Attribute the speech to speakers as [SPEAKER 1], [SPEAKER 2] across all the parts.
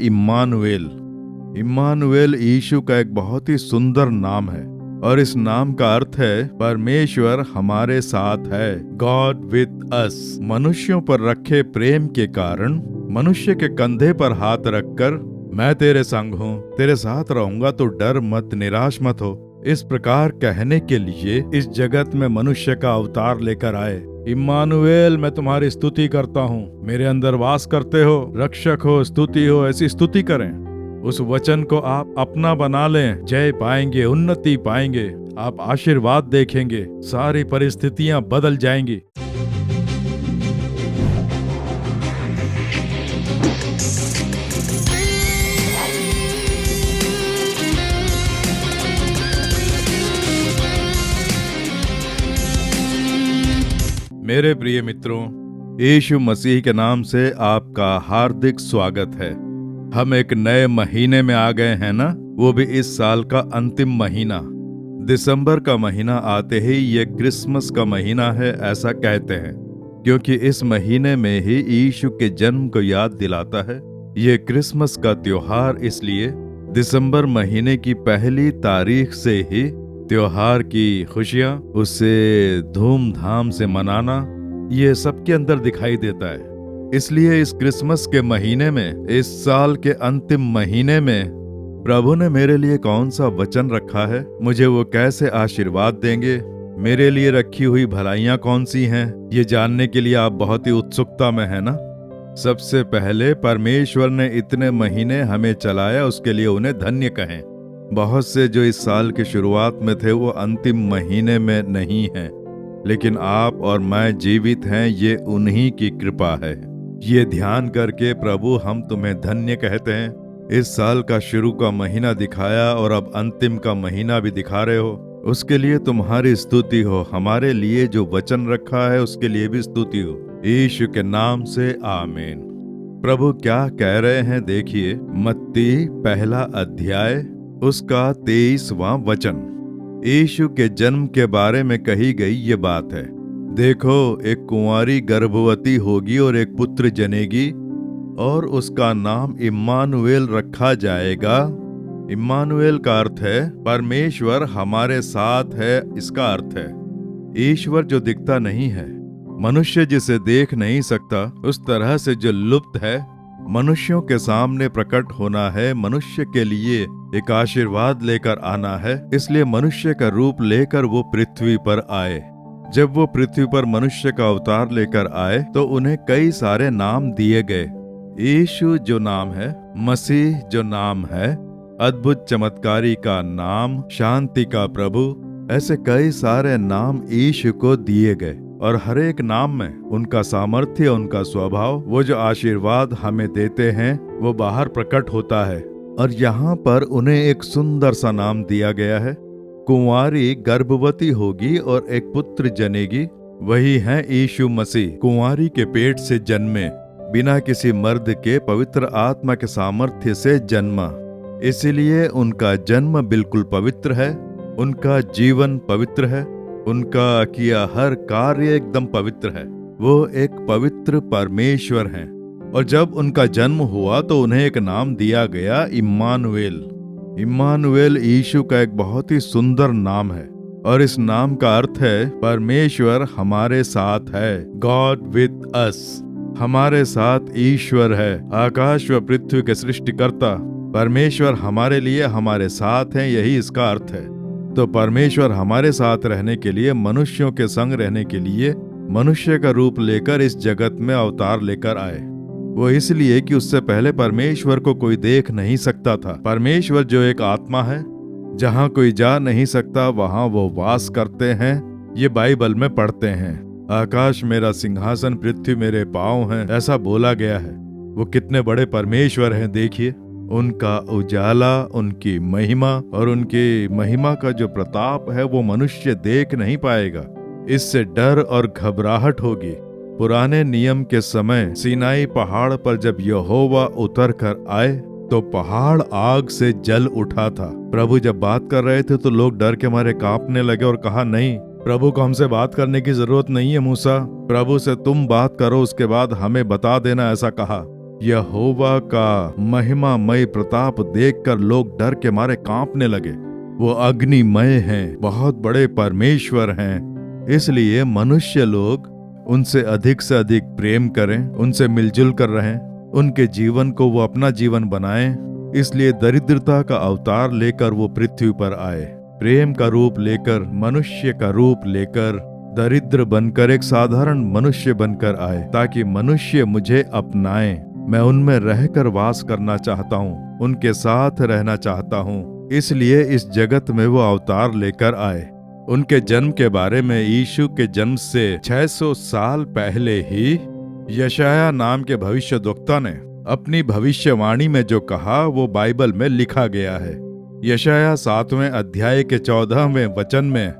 [SPEAKER 1] Immanuel. Immanuel यीशु का एक बहुत ही सुंदर नाम है और इस नाम का अर्थ है परमेश्वर हमारे साथ है। God with us. मनुष्यों पर रखे प्रेम के कारण मनुष्य के कंधे पर हाथ रखकर मैं तेरे संग हूँ, तेरे साथ रहूंगा, तो डर मत, निराश मत हो, इस प्रकार कहने के लिए इस जगत में मनुष्य का अवतार लेकर आए। इम्मानुएल, मैं तुम्हारी स्तुति करता हूँ, मेरे अंदर वास करते हो, रक्षक हो, स्तुति हो, ऐसी स्तुति करें। उस वचन को आप अपना बना लें, जय पाएंगे, उन्नति पाएंगे, आप आशीर्वाद देखेंगे, सारी परिस्थितियां बदल जाएंगी। मेरे प्रिय मित्रों, यीशु मसीह के नाम से आपका हार्दिक स्वागत है। हम एक नए महीने में आ गए हैं ना, वो भी इस साल का अंतिम महीना। दिसंबर का महीना आते ही ये क्रिसमस का महीना है ऐसा कहते हैं, क्योंकि इस महीने में ही यीशु के जन्म को याद दिलाता है। ये क्रिसमस का त्योहार इसलिए दिसंबर महीने की पहली तारीख से ही त्योहार की खुशियां, उसे धूमधाम से मनाना, ये सबके अंदर दिखाई देता है। इसलिए इस क्रिसमस के महीने में, इस साल के अंतिम महीने में प्रभु ने मेरे लिए कौन सा वचन रखा है, मुझे वो कैसे आशीर्वाद देंगे, मेरे लिए रखी हुई भलाइयां कौन सी हैं, ये जानने के लिए आप बहुत ही उत्सुकता में है ना। सबसे पहले परमेश्वर ने इतने महीने हमें चलाया, उसके लिए उन्हें धन्य कहें। बहुत से जो इस साल की शुरुआत में थे वो अंतिम महीने में नहीं हैं, लेकिन आप और मैं जीवित हैं, ये उन्हीं की कृपा है। ये ध्यान करके प्रभु हम तुम्हें धन्य कहते हैं। इस साल का शुरू का महीना दिखाया और अब अंतिम का महीना भी दिखा रहे हो, उसके लिए तुम्हारी स्तुति हो। हमारे लिए जो वचन रखा है उसके लिए भी स्तुति हो। यीशु के नाम से आमीन। प्रभु क्या कह रहे हैं देखिए, मत्ती पहला अध्याय उसका 23वां वचन। यीशु के जन्म के बारे में कही गई ये बात है। देखो, एक कुंवारी गर्भवती होगी और एक पुत्र जनेगी और उसका नाम इम्मानुएल रखा जाएगा। इम्मानुएल का अर्थ है परमेश्वर हमारे साथ है। इसका अर्थ है ईश्वर जो दिखता नहीं है, मनुष्य जिसे देख नहीं सकता, उस तरह से जो लुप्त है, मनुष्यों के सामने प्रकट होना है, मनुष्य के लिए एक आशीर्वाद लेकर आना है। इसलिए मनुष्य का रूप लेकर वो पृथ्वी पर आए। जब वो पृथ्वी पर मनुष्य का अवतार लेकर आए तो उन्हें कई सारे नाम दिए गए। यीशु जो नाम है, मसीह जो नाम है, अद्भुत चमत्कारी का नाम, शांति का प्रभु, ऐसे कई सारे नाम यीशु को दिए गए। और हर एक नाम में उनका सामर्थ्य, उनका स्वभाव, वो जो आशीर्वाद हमें देते हैं, वो बाहर प्रकट होता है। और यहाँ पर उन्हें एक सुंदर सा नाम दिया गया है। कुंवारी गर्भवती होगी और एक पुत्र जनेगी, वही है यीशु मसीह। कुंवारी के पेट से जन्मे, बिना किसी मर्द के, पवित्र आत्मा के सामर्थ्य से जन्मा। इसीलिए उनका जन्म बिल्कुल पवित्र है, उनका जीवन पवित्र है, उनका किया हर कार्य एकदम पवित्र है। वो एक पवित्र परमेश्वर हैं। और जब उनका जन्म हुआ तो उन्हें एक नाम दिया गया, इम्मानुएल। इम्मानुएल यीशु का एक बहुत ही सुंदर नाम है और इस नाम का अर्थ है परमेश्वर हमारे साथ है। God with us. हमारे साथ ईश्वर है, आकाश व पृथ्वी के सृष्टिकर्ता परमेश्वर हमारे लिए हमारे साथ हैं, यही इसका अर्थ है। तो परमेश्वर हमारे साथ रहने के लिए, मनुष्यों के संग रहने के लिए मनुष्य का रूप लेकर इस जगत में अवतार लेकर आए। वो इसलिए कि उससे पहले परमेश्वर को कोई देख नहीं सकता था। परमेश्वर जो एक आत्मा है, जहाँ कोई जा नहीं सकता वहाँ वो वास करते हैं। ये बाइबल में पढ़ते हैं, आकाश मेरा सिंहासन, पृथ्वी मेरे पाँव हैं, ऐसा बोला गया है। वो कितने बड़े परमेश्वर हैं देखिए। उनका उजाला, उनकी महिमा और उनकी महिमा का जो प्रताप है वो मनुष्य देख नहीं पाएगा। इससे डर और घबराहट होगी। पुराने नियम के समय सीनाई पहाड़ पर जब यहोवा उतर कर आए तो पहाड़ आग से जल उठा था। प्रभु जब बात कर रहे थे तो लोग डर के मारे कांपने लगे और कहा, नहीं, प्रभु को हमसे बात करने की जरूरत नहीं है मूसा, प्रभु से तुम बात करो, उसके बाद हमें बता देना, ऐसा कहा। यहोवा का महिमामय प्रताप देखकर लोग डर के मारे कांपने लगे। वो अग्निमय हैं, बहुत बड़े परमेश्वर हैं। इसलिए मनुष्य लोग उनसे अधिक से अधिक प्रेम करें, उनसे मिलजुल कर रहें, उनके जीवन को वो अपना जीवन बनाएं। इसलिए दरिद्रता का अवतार लेकर वो पृथ्वी पर आए, प्रेम का रूप लेकर, मनुष्य का रूप लेकर, दरिद्र बनकर एक साधारण मनुष्य बनकर आए, ताकि मनुष्य मुझे अपनाएं। मैं उनमें रहकर वास करना चाहता हूँ, उनके साथ रहना चाहता हूँ। इसलिए इस जगत में वो अवतार लेकर आए। उनके जन्म के बारे में यीशु के जन्म से 600 साल पहले ही यशाया नाम के भविष्यद्वक्ता ने अपनी भविष्यवाणी में जो कहा वो बाइबल में लिखा गया है। यशाया 7वें अध्याय के 14वें वचन में,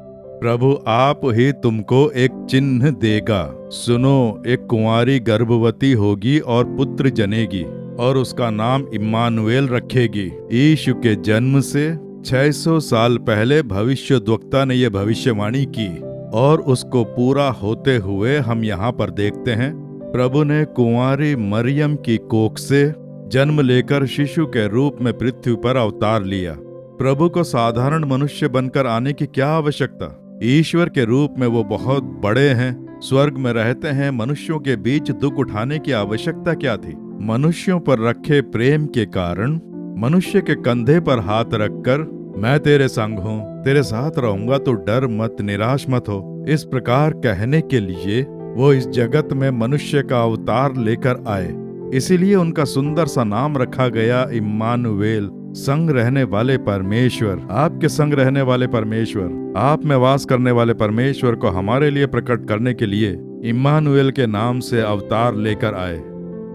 [SPEAKER 1] प्रभु आप ही तुमको एक चिन्ह देगा। सुनो, एक कुंवारी गर्भवती होगी और पुत्र जनेगी और उसका नाम इम्मानुएल रखेगी। यीशु के जन्म से 600 साल पहले भविष्यद्वक्ता ने यह भविष्यवाणी की और उसको पूरा होते हुए हम यहाँ पर देखते हैं। प्रभु ने कुंवारी मरियम की कोख से जन्म लेकर शिशु के रूप में पृथ्वी पर अवतार लिया। प्रभु को साधारण मनुष्य बनकर आने की क्या आवश्यकता? ईश्वर के रूप में वो बहुत बड़े हैं, स्वर्ग में रहते हैं। मनुष्यों के बीच दुख उठाने की आवश्यकता क्या थी? मनुष्यों पर रखे प्रेम के कारण मनुष्य के कंधे पर हाथ रखकर, मैं तेरे संग हूँ, तेरे साथ रहूंगा, तो डर मत, निराश मत हो, इस प्रकार कहने के लिए वो इस जगत में मनुष्य का अवतार लेकर आए। इसीलिए उनका सुंदर सा नाम रखा गया इम्मानुएल, संग रहने वाले परमेश्वर। आपके संग रहने वाले परमेश्वर, आप में वास करने वाले परमेश्वर को हमारे लिए प्रकट करने के लिए इम्मानुएल के नाम से अवतार लेकर आए।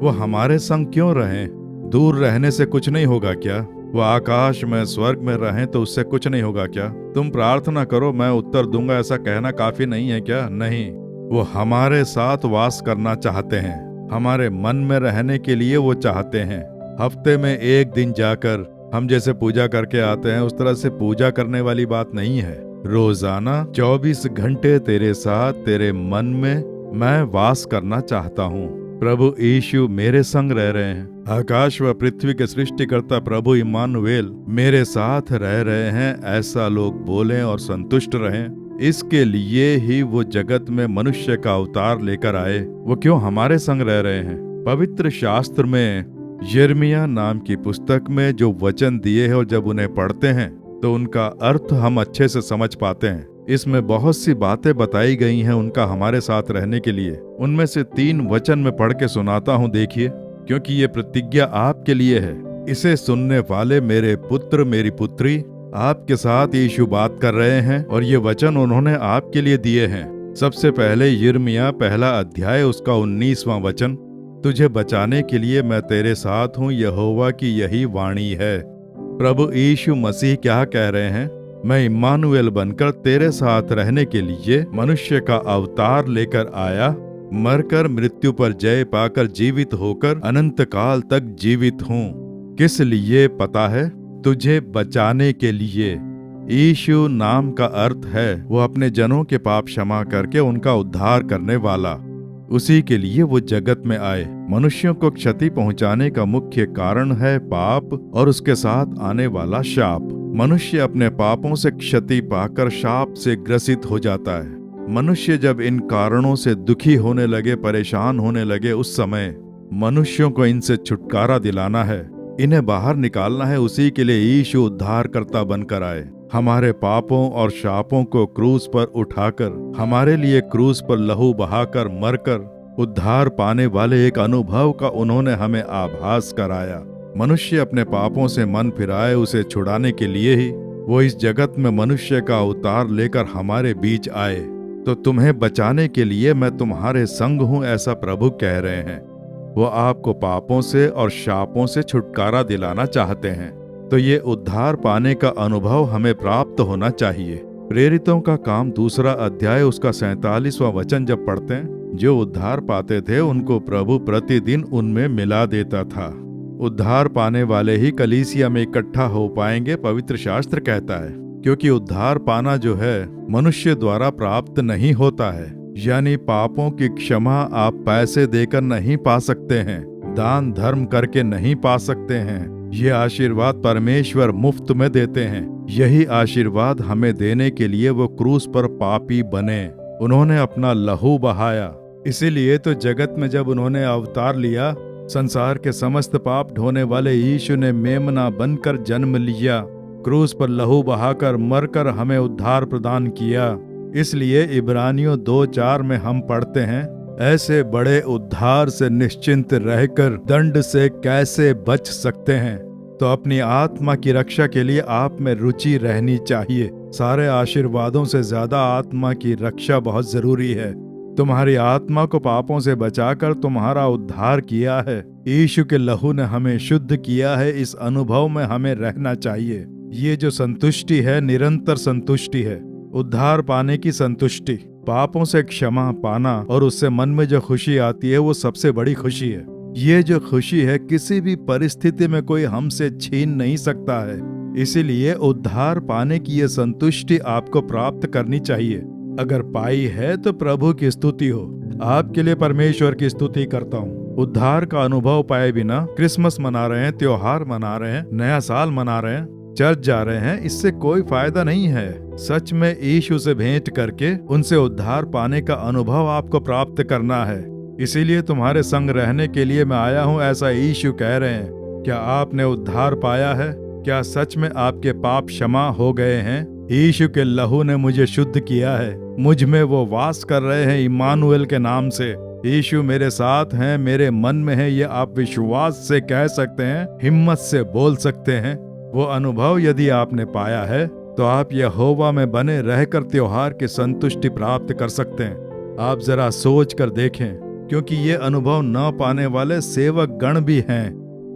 [SPEAKER 1] वो हमारे संग क्यों रहें? दूर रहने से कुछ नहीं होगा क्या? वो आकाश में, स्वर्ग में रहें तो उससे कुछ नहीं होगा क्या? तुम प्रार्थना करो, मैं उत्तर दूंगा, ऐसा कहना काफी नहीं है क्या? नहीं, वो हमारे साथ वास करना चाहते हैं। हमारे मन में रहने के लिए वो चाहते हैं। हफ्ते में एक दिन जाकर हम जैसे पूजा करके आते हैं, उस तरह से पूजा करने वाली बात नहीं है। रोजाना 24 घंटे तेरे साथ, तेरे मन में मैं वास करना चाहता हूँ। प्रभु यीशु मेरे संग रह रहे हैं। आकाश व पृथ्वी के सृष्टिकर्ता प्रभु इम्मानुएल मेरे साथ रह रहे हैं, ऐसा लोग बोलें और संतुष्ट रहें। इसके लिए ही वो जगत में मनुष्य का अवतार लेकर आए। वो क्यों हमारे संग रह रहे हैं? पवित्र शास्त्र में यिर्मयाह नाम की पुस्तक में जो वचन दिए हैं और जब उन्हें पढ़ते हैं तो उनका अर्थ हम अच्छे से समझ पाते हैं। इसमें बहुत सी बातें बताई गई हैं उनका हमारे साथ रहने के लिए। उनमें से 3 वचन में पढ़ के सुनाता हूँ, देखिए, क्योंकि ये प्रतिज्ञा आपके लिए है। इसे सुनने वाले मेरे पुत्र, मेरी पुत्री, आपके साथ यीशु बात कर रहे हैं और ये वचन उन्होंने आपके लिए दिए हैं। सबसे पहले यिर्मयाह 1 अध्याय उसका 19वां वचन, तुझे बचाने के लिए मैं तेरे साथ हूँ, यहोवा की यही वाणी है। प्रभु यीशु मसीह क्या कह रहे हैं? मैं इम्मानुएल बनकर तेरे साथ रहने के लिए मनुष्य का अवतार लेकर आया, मरकर मृत्यु पर जय पाकर जीवित होकर अनंत काल तक जीवित हूँ। किस लिए पता है? तुझे बचाने के लिए। यीशु नाम का अर्थ है वो अपने जनों के पाप क्षमा करके उनका उद्धार करने वाला। उसी के लिए वो जगत में आए। मनुष्यों को क्षति पहुंचाने का मुख्य कारण है पाप और उसके साथ आने वाला शाप। मनुष्य अपने पापों से क्षति पाकर शाप से ग्रसित हो जाता है। मनुष्य जब इन कारणों से दुखी होने लगे, परेशान होने लगे, उस समय मनुष्यों को इनसे छुटकारा दिलाना है, इन्हें बाहर निकालना है। उसी के लिए यीशु उद्धारकर्ता बनकर आए। हमारे पापों और शापों को क्रूस पर उठाकर, हमारे लिए क्रूस पर लहू बहाकर मरकर उद्धार पाने वाले एक अनुभव का उन्होंने हमें आभास कराया। मनुष्य अपने पापों से मन फिराए, उसे छुड़ाने के लिए ही वो इस जगत में मनुष्य का अवतार लेकर हमारे बीच आए। तो तुम्हें बचाने के लिए मैं तुम्हारे संग हूँ, ऐसा प्रभु कह रहे हैं। वो आपको पापों से और शापों से छुटकारा दिलाना चाहते हैं। तो ये उद्धार पाने का अनुभव हमें प्राप्त होना चाहिए। प्रेरितों का काम 2 अध्याय उसका 47वां वचन जब पढ़ते हैं, जो उद्धार पाते थे उनको प्रभु प्रतिदिन उनमें मिला देता था। उद्धार पाने वाले ही कलीसिया में इकट्ठा हो पाएंगे, पवित्र शास्त्र कहता है, क्योंकि उद्धार पाना जो है मनुष्य द्वारा प्राप्त नहीं होता है। यानी पापों की क्षमा आप पैसे देकर नहीं पा सकते हैं, दान धर्म करके नहीं पा सकते हैं। ये आशीर्वाद परमेश्वर मुफ्त में देते हैं। यही आशीर्वाद हमें देने के लिए वो क्रूस पर पापी बने, उन्होंने अपना लहू बहाया। इसीलिए तो जगत में जब उन्होंने अवतार लिया, संसार के समस्त पाप ढोने वाले यीशु ने मेमना बनकर जन्म लिया, क्रूस पर लहू बहाकर मरकर हमें उद्धार प्रदान किया। इसलिए इब्रानियों 2:4 में हम पढ़ते हैं, ऐसे बड़े उद्धार से निश्चिंत रहकर दंड से कैसे बच सकते हैं। तो अपनी आत्मा की रक्षा के लिए आप में रुचि रहनी चाहिए। सारे आशीर्वादों से ज्यादा आत्मा की रक्षा बहुत जरूरी है। तुम्हारी आत्मा को पापों से बचाकर तुम्हारा उद्धार किया है। यीशु के लहू ने हमें शुद्ध किया है। इस अनुभव में हमें रहना चाहिए। ये जो संतुष्टि है, निरंतर संतुष्टि है, उद्धार पाने की संतुष्टि, पापों से क्षमा पाना और उससे मन में जो खुशी आती है वो सबसे बड़ी खुशी है। ये जो खुशी है किसी भी परिस्थिति में कोई हमसे छीन नहीं सकता है। इसीलिए उद्धार पाने की ये संतुष्टि आपको प्राप्त करनी चाहिए। अगर पाई है तो प्रभु की स्तुति हो। आपके लिए परमेश्वर की स्तुति करता हूँ। उद्धार का अनुभव पाए बिना क्रिसमस मना रहे हैं, त्योहार मना रहे हैं, नया साल मना रहे हैं, चर्च जा रहे हैं, इससे कोई फायदा नहीं है। सच में यीशु से भेंट करके उनसे उद्धार पाने का अनुभव आपको प्राप्त करना है। इसीलिए तुम्हारे संग रहने के लिए मैं आया हूँ, ऐसा यीशु कह रहे हैं। क्या आपने उद्धार पाया है? क्या सच में आपके पाप क्षमा हो गए हैं? यीशु के लहू ने मुझे शुद्ध किया है। मुझ में वो वास कर रहे हैं इम्मानुएल के नाम से। यीशु मेरे साथ हैं, मेरे मन में है, ये आप विश्वास से कह सकते हैं, हिम्मत से बोल सकते हैं। वो अनुभव यदि आपने पाया है तो आप यहोवा में बने रहकर त्योहार की संतुष्टि प्राप्त कर सकते हैं। आप जरा सोच कर देखें, क्योंकि ये अनुभव न पाने वाले सेवक गण भी हैं।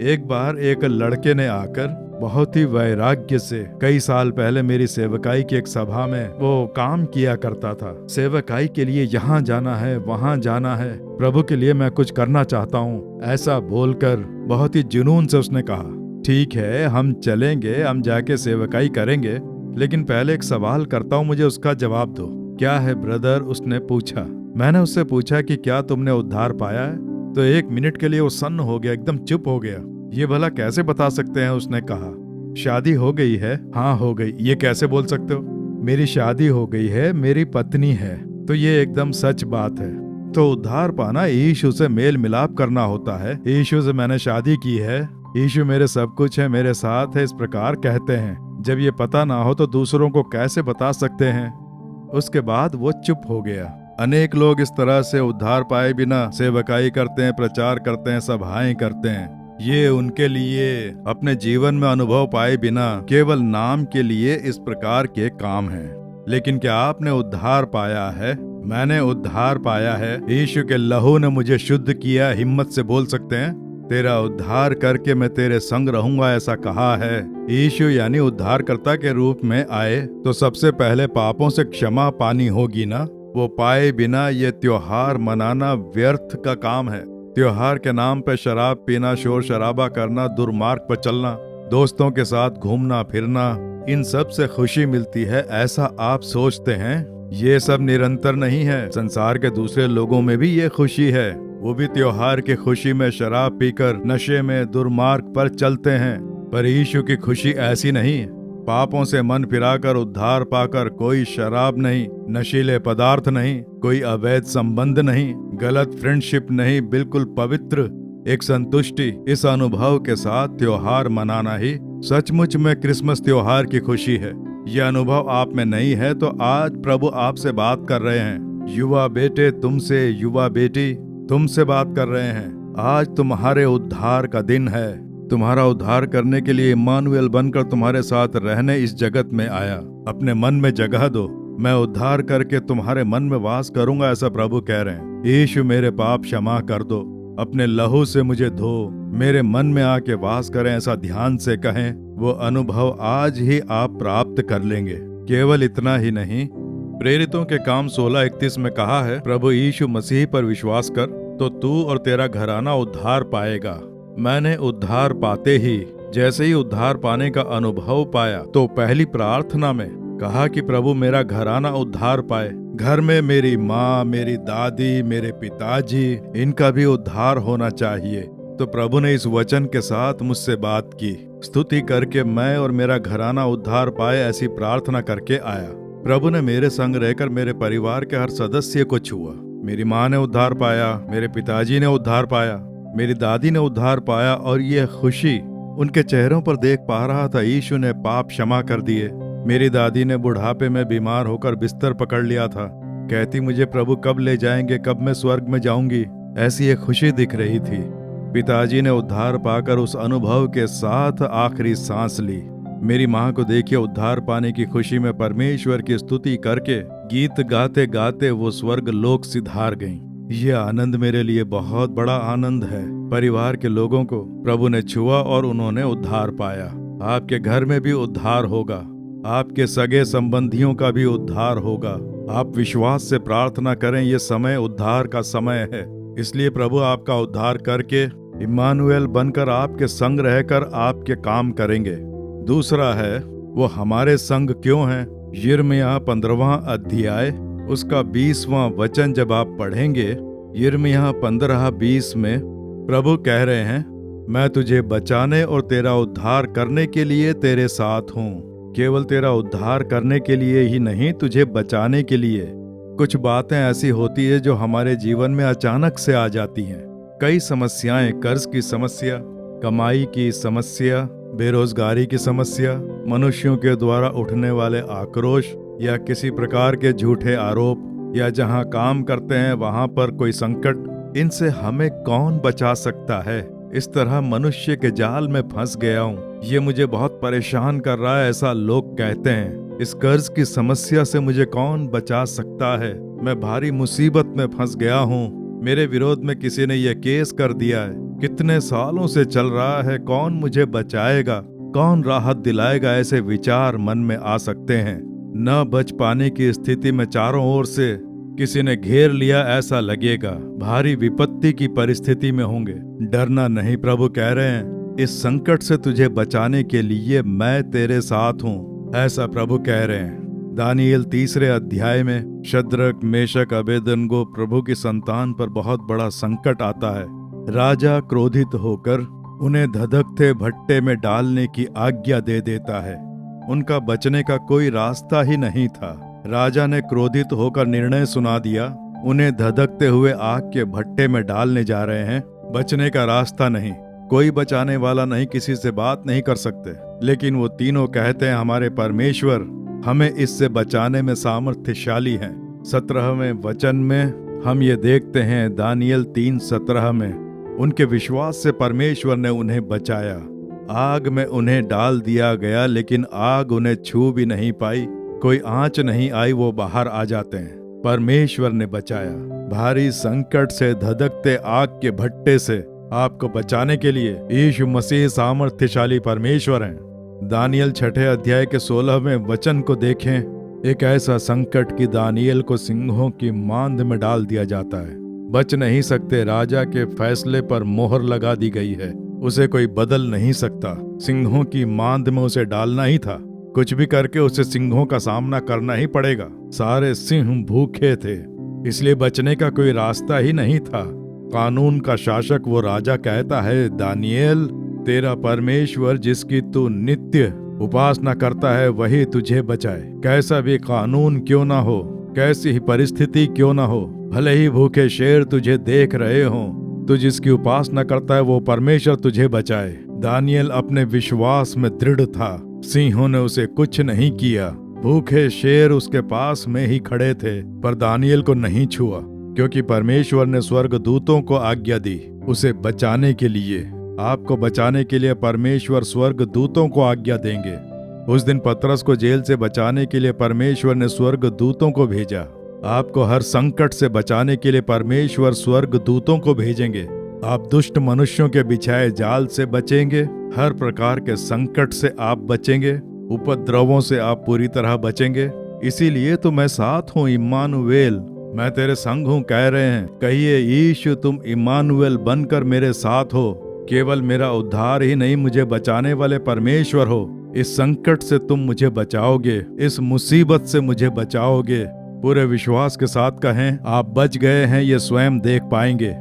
[SPEAKER 1] एक बार एक लड़के ने आकर बहुत ही वैराग्य से, कई साल पहले मेरी सेवकाई की एक सभा में वो काम किया करता था। सेवकाई के लिए यहाँ जाना है, वहाँ जाना है, प्रभु के लिए मैं कुछ करना चाहता हूँ, ऐसा बोलकर बहुत ही जुनून से उसने कहा, ठीक है हम चलेंगे, हम जाके सेवकाई करेंगे, लेकिन पहले एक सवाल करता हूँ, मुझे उसका जवाब दो। क्या है ब्रदर? उसने पूछा। मैंने उससे पूछा कि क्या तुमने उद्धार पाया है? तो 1 मिनट के लिए वो सन्न हो गया, एकदम चुप हो गया। ये भला कैसे बता सकते हैं? उसने कहा, शादी हो गई है? हाँ हो गई। ये कैसे बोल सकते हो? मेरी शादी हो गई है, मेरी पत्नी है। तो ये एकदम सच बात है। तो उद्धार पाना यीशु से मेल मिलाप करना होता है। यीशु से मैंने शादी की है, यीशु मेरे सब कुछ है, मेरे साथ है, इस प्रकार कहते हैं। जब ये पता ना हो तो दूसरों को कैसे बता सकते हैं? उसके बाद वो चुप हो गया। अनेक लोग इस तरह से उद्धार पाए बिना सेवकाई करते हैं, प्रचार करते हैं, सभाएं करते हैं। ये उनके लिए अपने जीवन में अनुभव पाए बिना केवल नाम के लिए इस प्रकार के काम हैं। लेकिन क्या आपने उद्धार पाया है? मैंने उद्धार पाया है। यीशु के लहू ने मुझे शुद्ध किया। हिम्मत से बोल सकते हैं, तेरा उद्धार करके मैं तेरे संग रहूंगा, ऐसा कहा है। यीशु यानी उद्धारकर्ता के रूप में आए तो सबसे पहले पापों से क्षमा पानी होगी ना। वो पाए बिना ये त्योहार मनाना व्यर्थ का काम है। त्योहार के नाम पे शराब पीना, शोर शराबा करना, दुर्मार्ग पर चलना, दोस्तों के साथ घूमना फिरना, इन सब से खुशी मिलती है ऐसा आप सोचते हैं? ये सब निरंतर नहीं है। संसार के दूसरे लोगों में भी ये खुशी है। वो भी त्योहार की खुशी में शराब पीकर नशे में दुर्मार्ग पर चलते हैं। पर यीशु की खुशी ऐसी नहीं। पापों से मन फिराकर उद्धार पाकर कोई शराब नहीं, नशीले पदार्थ नहीं, कोई अवैध संबंध नहीं, गलत फ्रेंडशिप नहीं, बिल्कुल पवित्र एक संतुष्टि। इस अनुभव के साथ त्योहार मनाना ही सचमुच में क्रिसमस त्योहार की खुशी है। यह अनुभव आप में नहीं है तो आज प्रभु आपसे बात कर रहे हैं। युवा बेटे तुमसे, युवा बेटी तुमसे बात कर रहे हैं। आज तुम्हारे उद्धार का दिन है। तुम्हारा उद्धार करने के लिए इम्मानुएल बनकर तुम्हारे साथ रहने इस जगत में आया। अपने मन में जगह दो, मैं उद्धार करके तुम्हारे मन में वास करूंगा, ऐसा प्रभु कह रहे हैं। यीशु मेरे पाप क्षमा कर दो, अपने लहू से मुझे धो, मेरे मन में आके वास करें, ऐसा ध्यान से कहें। वो अनुभव आज ही आप प्राप्त कर लेंगे। केवल इतना ही नहीं, प्रेरितों के काम 16:31 में कहा है, प्रभु यीशु मसीह पर विश्वास कर तो तू और तेरा घराना उद्धार पाएगा। मैंने उद्धार पाते ही, जैसे ही उद्धार पाने का अनुभव पाया तो पहली प्रार्थना में कहा कि प्रभु मेरा घराना उद्धार पाए। घर में मेरी माँ, मेरी दादी, मेरे पिताजी, इनका भी उद्धार होना चाहिए। तो प्रभु ने इस वचन के साथ मुझसे बात की। स्तुति करके मैं और मेरा घराना उद्धार पाए, ऐसी प्रार्थना करके आया। प्रभु ने मेरे संग रहकर मेरे परिवार के हर सदस्य को छुआ। मेरी माँ ने उद्धार पाया, मेरे पिताजी ने उद्धार पाया, मेरी दादी ने उद्धार पाया, और ये खुशी उनके चेहरों पर देख पा रहा था। यीशु ने पाप क्षमा कर दिए। मेरी दादी ने बुढ़ापे में बीमार होकर बिस्तर पकड़ लिया था। कहती, मुझे प्रभु कब ले जाएंगे, कब मैं स्वर्ग में जाऊंगी, ऐसी एक खुशी दिख रही थी। पिताजी ने उद्धार पाकर उस अनुभव के साथ आखिरी सांस ली। मेरी माँ को देखिए, उद्धार पाने की खुशी में परमेश्वर की स्तुति करके गीत गाते गाते वो स्वर्ग लोक सिधार गईं। यह आनंद मेरे लिए बहुत बड़ा आनंद है। परिवार के लोगों को प्रभु ने छुआ और उन्होंने उद्धार पाया। आपके घर में भी उद्धार होगा, आपके सगे संबंधियों का भी उद्धार होगा। आप विश्वास से प्रार्थना करें, ये समय उद्धार का समय है। इसलिए प्रभु आपका उद्धार करके इम्मानुएल बनकर आपके संग रहकर आपके काम करेंगे। दूसरा है, वो हमारे संग क्यों है। यिर्मयाह 15वां अध्याय उसका 20वां वचन जब आप पढ़ेंगे, यिर्मयाह 15:20 में प्रभु कह रहे हैं, मैं तुझे बचाने और तेरा उद्धार करने के लिए तेरे साथ हूँ। केवल तेरा उद्धार करने के लिए ही नहीं, तुझे बचाने के लिए। कुछ बातें ऐसी होती है जो हमारे जीवन में अचानक से आ जाती हैं। कई समस्याएं, कर्ज की समस्या, कमाई की समस्या, बेरोजगारी की समस्या, मनुष्यों के द्वारा उठने वाले आक्रोश या किसी प्रकार के झूठे आरोप, या जहां काम करते हैं वहां पर कोई संकट, इनसे हमें कौन बचा सकता है। इस तरह मनुष्य के जाल में फंस गया हूँ, ये मुझे बहुत परेशान कर रहा है, ऐसा लोग कहते हैं। इस कर्ज की समस्या से मुझे कौन बचा सकता है। मैं भारी मुसीबत में फंस गया हूँ। मेरे विरोध में किसी ने यह केस कर दिया है, कितने सालों से चल रहा है, कौन मुझे बचाएगा, कौन राहत दिलाएगा। ऐसे विचार मन में आ सकते हैं। न बच पाने की स्थिति में चारों ओर से किसी ने घेर लिया, ऐसा लगेगा। भारी विपत्ति की परिस्थिति में होंगे। डरना नहीं, प्रभु कह रहे हैं, इस संकट से तुझे बचाने के लिए मैं तेरे साथ हूँ, ऐसा प्रभु कह रहे हैं। दानियेल 3 अध्याय में शद्रक, मेशक, अबेदनगो प्रभु की संतान पर बहुत बड़ा संकट आता है। राजा क्रोधित होकर उन्हें धधकते भट्टे में डालने की आज्ञा दे देता है। उनका बचने का कोई रास्ता ही नहीं था। राजा ने क्रोधित होकर निर्णय सुना दिया, उन्हें धधकते हुए आग के भट्टे में डालने जा रहे हैं। बचने का रास्ता नहीं, कोई बचाने वाला नहीं, किसी से बात नहीं कर सकते। लेकिन वो तीनों कहते हैं, हमारे परमेश्वर हमें इससे बचाने में सामर्थ्यशाली हैं। 17वें वचन में हम ये देखते हैं, दानियेल 3:17 में, उनके विश्वास से परमेश्वर ने उन्हें बचाया। आग में उन्हें डाल दिया गया, लेकिन आग उन्हें छू भी नहीं पाई, कोई आंच नहीं आई, वो बाहर आ जाते हैं। परमेश्वर ने बचाया। भारी संकट से, धधकते आग के भट्टे से आपको बचाने के लिए यीशु मसीह सामर्थ्यशाली परमेश्वर हैं। दानियेल 6 अध्याय के 16वें वचन को देखें। एक ऐसा संकट कि दानियेल को सिंहों की मांद में डाल दिया जाता है। बच नहीं सकते। राजा के फैसले पर मोहर लगा दी गई है, उसे कोई बदल नहीं सकता। सिंहों की मांद में उसे डालना ही था। कुछ भी करके उसे सिंहों का सामना करना ही पड़ेगा। सारे सिंह भूखे थे, इसलिए बचने का कोई रास्ता ही नहीं था। कानून का शासक वो राजा कहता है, दानियेल, तेरा परमेश्वर जिसकी तू नित्य उपासना करता है वही तुझे बचाए। कैसा भी कानून क्यों ना हो, कैसी ही परिस्थिति क्यों ना हो, भले ही भूखे शेर तुझे देख रहे हों, तू जिसकी उपासना करता है वो परमेश्वर तुझे बचाए। दानियेल अपने विश्वास में दृढ़ था। सिंहों ने उसे कुछ नहीं किया। भूखे शेर उसके पास में ही खड़े थे, पर दानियेल को नहीं छुआ, क्योंकि परमेश्वर ने स्वर्गदूतों को आज्ञा दी उसे बचाने के लिए। आपको बचाने के लिए परमेश्वर स्वर्गदूतों को आज्ञा देंगे। उस दिन पतरस को जेल से बचाने के लिए परमेश्वर ने स्वर्गदूतों को भेजा। आपको हर संकट से बचाने के लिए परमेश्वर स्वर्गदूतों को भेजेंगे। आप दुष्ट मनुष्यों के बिछाए जाल से बचेंगे, हर प्रकार के संकट से आप बचेंगे, उपद्रवों से आप पूरी तरह बचेंगे। इसीलिए तो मैं साथ हूँ, इम्मानुएल, मैं तेरे संग हूँ कह रहे हैं। कहिए, यीशु तुम इम्मानुएल बनकर मेरे साथ हो। केवल मेरा उद्धार ही नहीं, मुझे बचाने वाले परमेश्वर हो। इस संकट से तुम मुझे बचाओगे, इस मुसीबत से मुझे बचाओगे। पूरे विश्वास के साथ कहें, आप बच गए हैं, ये स्वयं देख पाएंगे।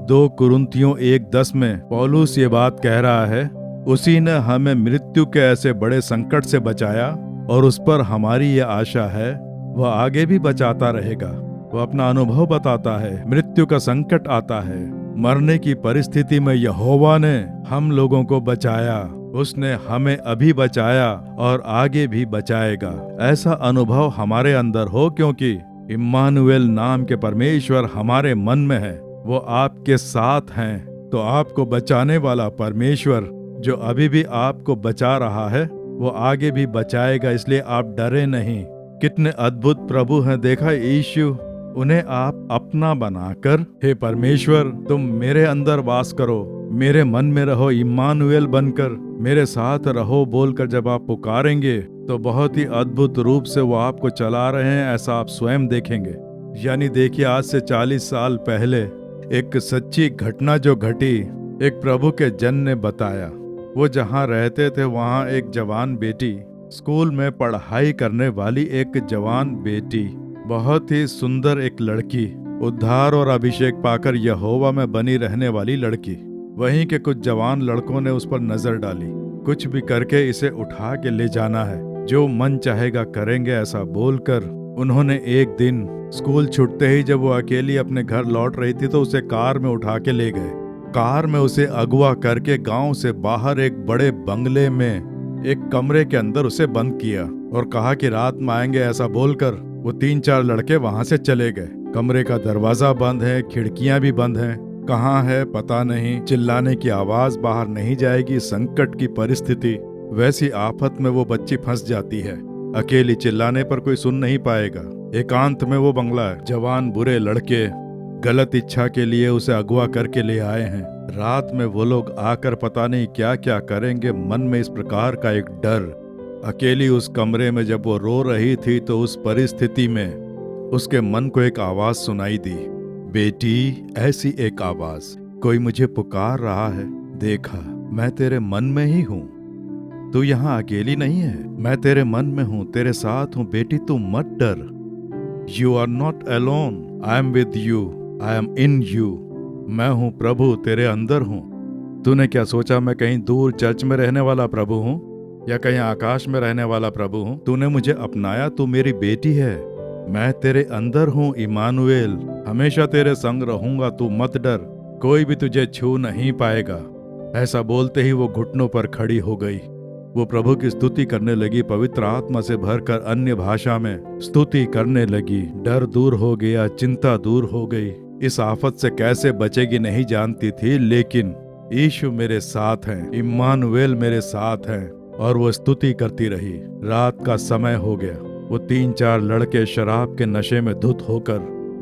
[SPEAKER 1] 2 कुरिन्थियों 1:10 में पौलुस ये बात कह रहा है, उसी ने हमें मृत्यु के ऐसे बड़े संकट से बचाया और उस पर हमारी ये आशा है वह आगे भी बचाता रहेगा। वह अपना अनुभव बताता है। मृत्यु का संकट आता है, मरने की परिस्थिति में यहोवा ने हम लोगों को बचाया, उसने हमें अभी बचाया और आगे भी बचाएगा। ऐसा अनुभव हमारे अंदर हो, क्योंकि इम्मानुएल नाम के परमेश्वर हमारे मन में है, वो आपके साथ हैं। तो आपको बचाने वाला परमेश्वर जो अभी भी आपको बचा रहा है वो आगे भी बचाएगा, इसलिए आप डरे नहीं। कितने अद्भुत प्रभु हैं, देखा यीशु, उन्हें आप अपना बनाकर, हे परमेश्वर तुम मेरे अंदर वास करो, मेरे मन में रहो, इम्मानुएल बनकर मेरे साथ रहो बोलकर जब आप पुकारेंगे तो बहुत ही अद्भुत रूप से वो आपको चला रहे हैं, ऐसा आप स्वयं देखेंगे। यानी देखिए, आज से 40 साल पहले एक सच्ची घटना जो घटी, एक प्रभु के जन ने बताया। वो जहाँ रहते थे वहाँ एक जवान बेटी, स्कूल में पढ़ाई करने वाली एक जवान बेटी, बहुत ही सुंदर एक लड़की, उद्धार और अभिषेक पाकर यहोवा में बनी रहने वाली लड़की। वहीं के कुछ जवान लड़कों ने उस पर नजर डाली, कुछ भी करके इसे उठा के ले जाना है, जो मन चाहेगा करेंगे, ऐसा बोलकर उन्होंने एक दिन स्कूल छूटते ही जब वो अकेली अपने घर लौट रही थी तो उसे कार में उठा के ले गए। कार में उसे अगवा करके गांव से बाहर एक बड़े बंगले में एक कमरे के अंदर उसे बंद किया और कहा कि रात में आएंगे, ऐसा बोलकर वो 3-4 लड़के वहां से चले गए। कमरे का दरवाजा बंद है, खिड़कियां भी बंद हैं, कहाँ है पता नहीं, चिल्लाने की आवाज बाहर नहीं जाएगी, संकट की परिस्थिति। वैसी आफत में वो बच्ची फंस जाती है, अकेली, चिल्लाने पर कोई सुन नहीं पाएगा। एकांत में वो बंगला है। जवान बुरे लड़के गलत इच्छा के लिए उसे अगवा करके ले आए हैं। रात में वो लोग आकर पता नहीं क्या क्या करेंगे, मन में इस प्रकार का एक डर। अकेली उस कमरे में जब वो रो रही थी तो उस परिस्थिति में उसके मन को एक आवाज सुनाई दी, बेटी, ऐसी एक आवाज, कोई मुझे पुकार रहा है, देखा मैं तेरे मन में ही हूँ, तू यहाँ अकेली नहीं है, मैं तेरे मन में हूँ, तेरे साथ हूँ, बेटी तू मत डर। You are not alone, I am with you, I am in you. मैं हूँ प्रभु, तेरे अंदर हूँ। तूने क्या सोचा मैं कहीं दूर चर्च में रहने वाला प्रभु हूँ या कहीं आकाश में रहने वाला प्रभु हूँ? तूने मुझे अपनाया, तू मेरी बेटी है, मैं तेरे अंदर हूँ, इमानुएल, हमेशा तेरे संग रहूंगा, तू मत डर, कोई भी तुझे छू नहीं पाएगा। ऐसा बोलते ही वो घुटनों पर खड़ी हो गई। वो प्रभु की स्तुति करने लगी, पवित्र आत्मा से भरकर अन्य भाषा में स्तुति करने लगी। डर दूर हो गया, चिंता दूर हो गई। इस आफत से कैसे बचेगी नहीं जानती थी, लेकिन यीशु मेरे साथ हैं, इम्मानुएल मेरे साथ हैं, और वो स्तुति करती रही। रात का समय हो गया। वो 3-4 लड़के शराब के नशे में धुत होकर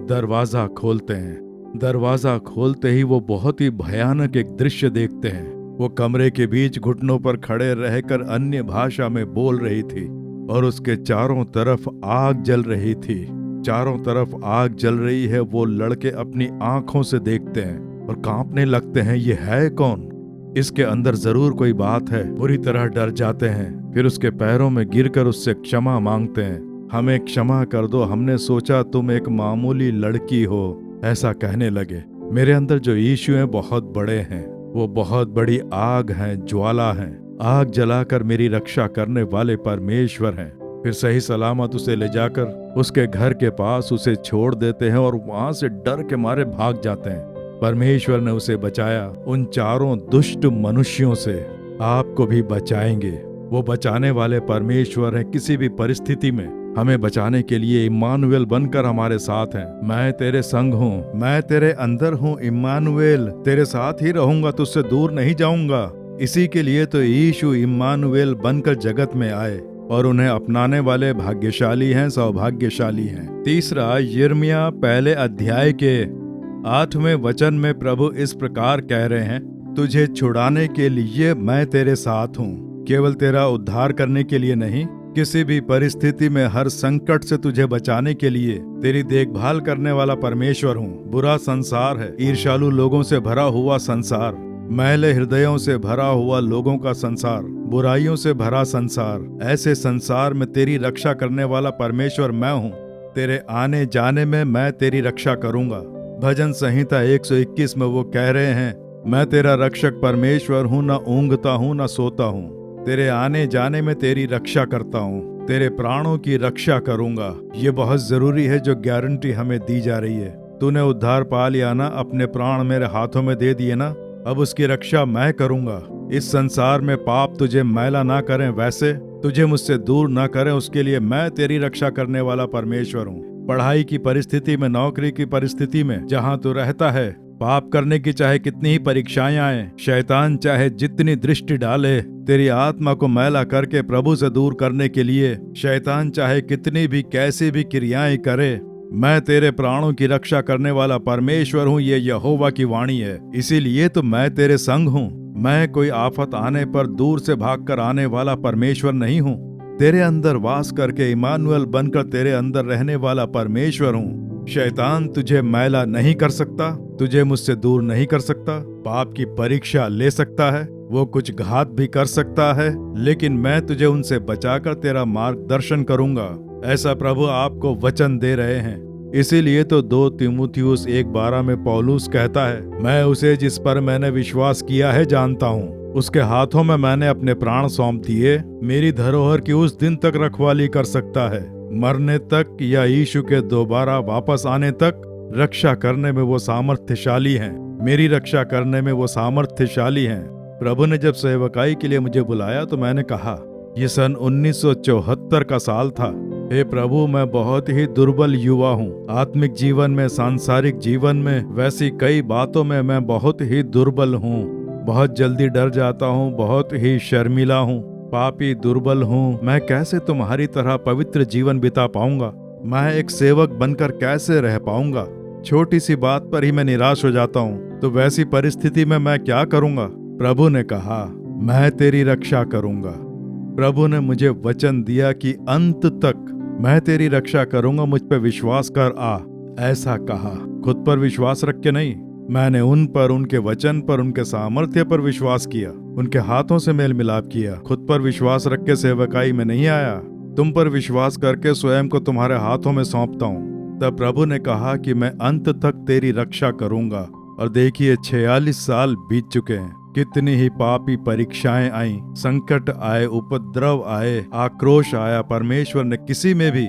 [SPEAKER 1] दरवाजा खोलते हैं। दरवाजा खोलते ही वो बहुत ही भयानक एक दृश्य देखते हैं। वो कमरे के बीच घुटनों पर खड़े रहकर अन्य भाषा में बोल रही थी और उसके चारों तरफ आग जल रही थी। चारों तरफ आग जल रही है। वो लड़के अपनी आंखों से देखते हैं और कांपने लगते हैं, ये है कौन? इसके अंदर जरूर कोई बात है। बुरी तरह डर जाते हैं। फिर उसके पैरों में गिरकर उससे क्षमा मांगते हैं, हमें क्षमा कर दो, हमने सोचा तुम एक मामूली लड़की हो, ऐसा कहने लगे। मेरे अंदर जो यीशु हैं बहुत बड़े हैं, वो बहुत बड़ी आग हैं, ज्वाला हैं, आग जलाकर मेरी रक्षा करने वाले परमेश्वर हैं। फिर सही सलामत उसे ले जाकर उसके घर के पास उसे छोड़ देते हैं और वहां से डर के मारे भाग जाते हैं। परमेश्वर ने उसे बचाया। उन चारों दुष्ट मनुष्यों से आपको भी बचाएंगे। वो बचाने वाले परमेश्वर हैं। किसी भी परिस्थिति में हमें बचाने के लिए इम्मानुएल बनकर हमारे साथ हैं। मैं तेरे संग हूँ, मैं तेरे अंदर हूँ, इम्मानुएल, तेरे साथ ही रहूंगा, तुझसे दूर नहीं जाऊंगा। इसी के लिए तो यीशु इम्मानुएल बनकर जगत में आए और उन्हें अपनाने वाले भाग्यशाली हैं, सौभाग्यशाली हैं। तीसरा, यिर्मयाह पहले अध्याय के 8वें वचन में प्रभु इस प्रकार कह रहे हैं, तुझे छुड़ाने के लिए मैं तेरे साथ हूँ। केवल तेरा उद्धार करने के लिए नहीं, किसी भी परिस्थिति में हर संकट से तुझे बचाने के लिए तेरी देखभाल करने वाला परमेश्वर हूँ। बुरा संसार है, ईर्ष्यालु लोगों से भरा हुआ संसार, मैले हृदयों से भरा हुआ लोगों का संसार, बुराइयों से भरा संसार। ऐसे संसार में तेरी रक्षा करने वाला परमेश्वर मैं हूँ। तेरे आने जाने में मैं तेरी रक्षा करूंगा। भजन संहिता 121 में वो कह रहे हैं, मैं तेरा रक्षक परमेश्वर हूँ, न ऊँघता हूँ न सोता हूँ, तेरे आने जाने में तेरी रक्षा करता हूँ, तेरे प्राणों की रक्षा करूंगा। ये बहुत जरूरी है जो गारंटी हमें दी जा रही है। तूने उद्धार पा लिया ना, अपने प्राण मेरे हाथों में दे दिए ना, अब उसकी रक्षा मैं करूंगा। इस संसार में पाप तुझे मैला ना करें, वैसे तुझे मुझसे दूर ना करें, उसके लिए मैं तेरी रक्षा करने वाला परमेश्वर हूँ। पढ़ाई की परिस्थिति में, नौकरी की परिस्थिति में, जहाँ तू रहता है, पाप करने की चाहे कितनी ही परीक्षाएं आए, शैतान चाहे जितनी दृष्टि डाले तेरी आत्मा को मैला करके प्रभु से दूर करने के लिए, शैतान चाहे कितनी भी कैसी भी क्रियाएं करे, मैं तेरे प्राणों की रक्षा करने वाला परमेश्वर हूँ। ये यहोवा की वाणी है। इसीलिए तो मैं तेरे संग हूँ। मैं कोई आफत आने पर दूर से भागकर आने वाला परमेश्वर नहीं हूँ। तेरे अंदर वास करके इमानुएल बनकर तेरे अंदर रहने वाला परमेश्वर हूँ। शैतान तुझे मैला नहीं कर सकता, तुझे मुझसे दूर नहीं कर सकता। पाप की परीक्षा ले सकता है, वो कुछ घात भी कर सकता है, लेकिन मैं तुझे उनसे बचाकर तेरा मार्गदर्शन करूंगा। ऐसा प्रभु आपको वचन दे रहे हैं। इसीलिए तो 2 तीमुथियुस 1:12 में पौलुस कहता है, मैं उसे जिस पर मैंने विश्वास किया है जानता हूँ, उसके हाथों में मैंने अपने प्राण सौंप दिए। मेरी धरोहर की उस दिन तक रखवाली कर सकता है, मरने तक या यीशु के दोबारा वापस आने तक रक्षा करने में वो सामर्थ्यशाली हैं। मेरी रक्षा करने में वो सामर्थ्यशाली हैं। प्रभु ने जब सेवकाई के लिए मुझे बुलाया तो मैंने कहा, ये सन 1974 का साल था। हे प्रभु, मैं बहुत ही दुर्बल युवा हूँ। आत्मिक जीवन में, सांसारिक जीवन में, वैसी कई बातों में मैं बहुत ही दुर्बल हूँ। बहुत जल्दी डर जाता हूँ, बहुत ही शर्मिला हूँ, पापी दुर्बल हूँ। मैं कैसे तुम्हारी तरह पवित्र जीवन बिता पाऊंगा? मैं एक सेवक बनकर कैसे रह पाऊंगा? छोटी सी बात पर ही मैं निराश हो जाता हूँ। तो वैसी परिस्थिति में मैं क्या करूंगा? प्रभु ने कहा, मैं तेरी रक्षा करूंगा। प्रभु ने मुझे वचन दिया कि अंत तक मैं तेरी रक्षा करूंगा, मुझ पर विश्वास कर आ, ऐसा कहा। खुद पर विश्वास रख के नहीं, मैंने उन पर, उनके वचन पर, उनके सामर्थ्य पर विश्वास किया, उनके हाथों से मेल मिलाप किया। खुद पर विश्वास रख के सेवकाई में नहीं आया, तुम पर विश्वास करके स्वयं को तुम्हारे हाथों में सौंपता हूँ। तब प्रभु ने कहा कि मैं अंत तक तेरी रक्षा करूंगा। और देखिए 46 साल बीत चुके हैं। कितनी ही पापी परीक्षाएं आई, संकट आए, उपद्रव आए, आक्रोश आया, परमेश्वर ने किसी में भी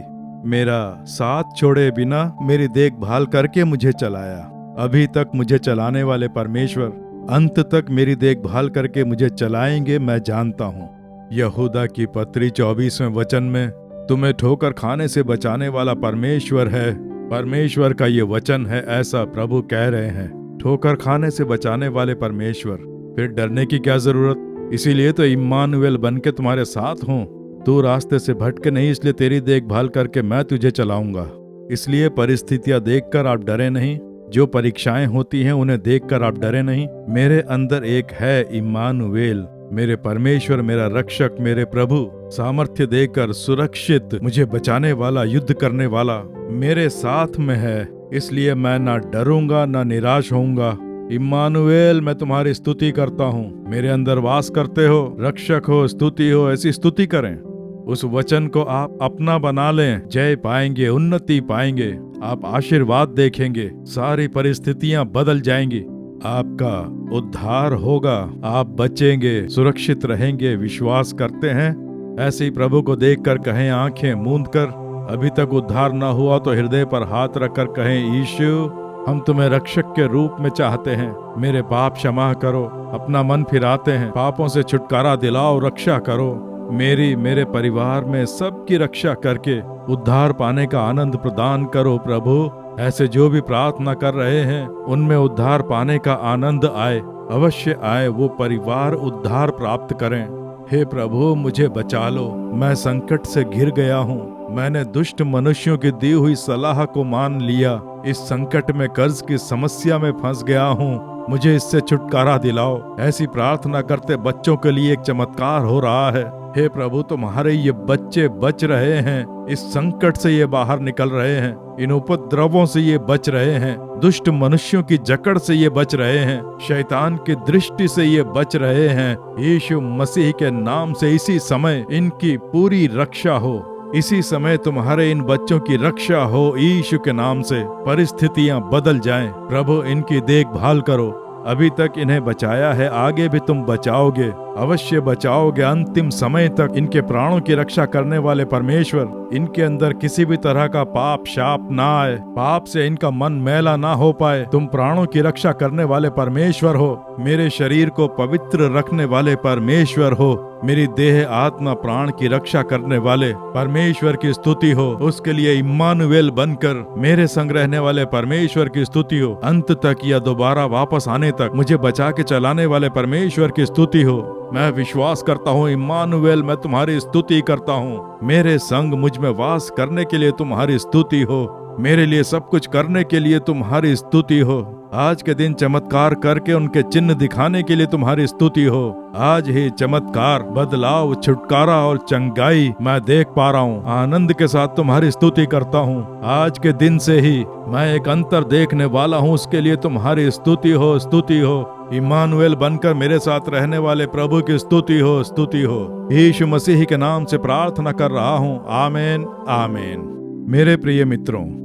[SPEAKER 1] मेरा साथ छोड़े बिना मेरी देखभाल करके मुझे चलाया। अभी तक मुझे चलाने वाले परमेश्वर अंत तक मेरी देखभाल करके मुझे चलाएंगे, मैं जानता हूँ। यहूदा की पत्री 24वें वचन में, तुम्हें ठोकर खाने से बचाने वाला परमेश्वर है। परमेश्वर का ये वचन है, ऐसा प्रभु कह रहे हैं। ठोकर खाने से बचाने वाले परमेश्वर, फिर डरने की क्या जरूरत? इसीलिए तो इम्मानुएल बन के तुम्हारे साथ हूँ। तू रास्ते से भटके नहीं, इसलिए तेरी देखभाल करके मैं तुझे चलाऊंगा। इसलिए परिस्थितियां देखकर आप डरे नहीं, जो परीक्षाएं होती हैं उन्हें देखकर आप डरे नहीं। मेरे अंदर एक है इम्मानुएल, मेरे परमेश्वर, मेरा रक्षक, मेरे प्रभु, सामर्थ्य देकर सुरक्षित मुझे बचाने वाला, युद्ध करने वाला मेरे साथ में है। इसलिए मैं ना डरूंगा ना निराश होऊंगा। इम्मानुएल, मैं तुम्हारी स्तुति करता हूँ। मेरे अंदर वास करते हो, रक्षक हो, स्तुति हो, ऐसी स्तुति करें। उस वचन को आप अपना बना लें, जय पाएंगे, उन्नति पाएंगे, आप आशीर्वाद देखेंगे, सारी परिस्थितियां बदल जाएंगी, आपका उद्धार होगा, आप बचेंगे, सुरक्षित रहेंगे। विश्वास करते हैं? ऐसे ही प्रभु को देखकर कहें, आंखें मूंद कर, अभी तक उद्धार न हुआ तो हृदय पर हाथ रखकर कहें, यीशु, हम तुम्हें रक्षक के रूप में चाहते हैं। मेरे पाप क्षमा करो, अपना मन फिराते हैं, पापों से छुटकारा दिलाओ, रक्षा करो। मेरी, मेरे परिवार में सबकी रक्षा करके उद्धार पाने का आनंद प्रदान करो प्रभु। ऐसे जो भी प्रार्थना कर रहे हैं उनमें उद्धार पाने का आनंद आए, अवश्य आए, वो परिवार उद्धार प्राप्त करें। हे प्रभु, मुझे बचा लो, मैं संकट से घिर गया हूँ। मैंने दुष्ट मनुष्यों की दी हुई सलाह को मान लिया। इस संकट में, कर्ज की समस्या में फंस गया हूँ, मुझे इससे छुटकारा दिलाओ। ऐसी प्रार्थना करते बच्चों के लिए एक चमत्कार हो रहा है। हे प्रभु, तुम्हारे ये बच्चे बच रहे हैं, इस संकट से ये बाहर निकल रहे हैं, इन उपद्रवों से ये बच रहे हैं, दुष्ट मनुष्यों की जकड़ से ये बच रहे हैं, शैतान की दृष्टि से ये बच रहे हैं। यीशु मसीह के नाम से इसी समय इनकी पूरी रक्षा हो, इसी समय तुम्हारे इन बच्चों की रक्षा हो यीशु के नाम से। परिस्थितियां बदल जाएं। प्रभु इनकी देखभाल करो। अभी तक इन्हें बचाया है, आगे भी तुम बचाओगे, अवश्य बचाओगे। अंतिम समय तक इनके प्राणों की रक्षा करने वाले परमेश्वर, इनके अंदर किसी भी तरह का पाप शाप ना आए, पाप से इनका मन मैला ना हो पाए। तुम प्राणों की रक्षा करने वाले परमेश्वर हो। मेरे शरीर को पवित्र रखने वाले परमेश्वर हो। मेरी देह आत्मा प्राण की रक्षा करने वाले परमेश्वर की स्तुति हो। उसके लिए इम्मानुएल बनकर मेरे संग रहने वाले परमेश्वर की स्तुति हो। अंत तक या दोबारा वापस आने तक मुझे बचा के चलाने वाले परमेश्वर की स्तुति हो। मैं विश्वास करता हूँ इम्मानुएल, मैं तुम्हारी स्तुति करता हूँ। मेरे संग मुझ में वास करने के लिए तुम्हारी स्तुति हो। मेरे लिए सब कुछ करने के लिए तुम्हारी स्तुति हो। आज के दिन चमत्कार करके उनके चिन्ह दिखाने के लिए तुम्हारी स्तुति हो। आज ही चमत्कार, बदलाव, छुटकारा और चंगाई मैं देख पा रहा हूँ। आनंद के साथ तुम्हारी स्तुति करता हूँ। आज के दिन से ही मैं एक अंतर देखने वाला हूँ। उसके लिए तुम्हारी स्तुति हो, स्तुति हो। इम्मानुएल बनकर मेरे साथ रहने वाले प्रभु की स्तुति हो, स्तुति हो। यीशु मसीह के नाम से प्रार्थना कर रहा हूँ। आमीन, आमीन। मेरे प्रिय मित्रों,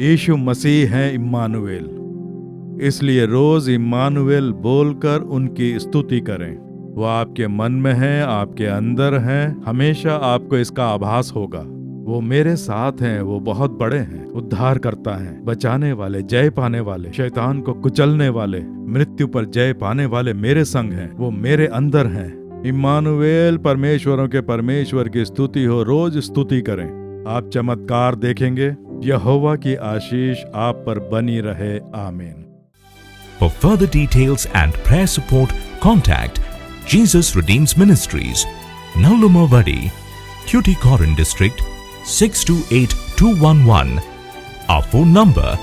[SPEAKER 1] यीशु मसीह हैं इम्मानुएल, इसलिए रोज इम्मानुएल बोलकर उनकी स्तुति करें। वो आपके मन में है, आपके अंदर है। हमेशा आपको इसका आभास होगा। वो मेरे साथ हैं, वो बहुत बड़े हैं, उद्धार करता है, बचाने वाले, जय पाने वाले, शैतान को कुचलने वाले, मृत्यु पर जय पाने वाले मेरे संग हैं। वो मेरे अंदर हैं। इम्मानुएल, परमेश्वरों के परमेश्वर की स्तुति हो। रोज स्तुति करें, आप चमत्कार देखेंगे। यहोवा की आशीष आप पर बनी रहे। आमीन।
[SPEAKER 2] For further details and prayer support, contact Jesus Redeems Ministries, Nallumavadi, Tuticorin District, 628211. Our phone number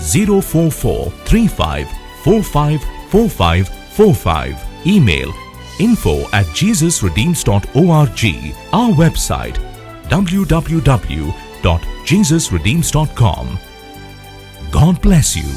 [SPEAKER 2] 04435454545. Email info@jesusredeems.org. Our website www.jesusredeems.com. God bless you.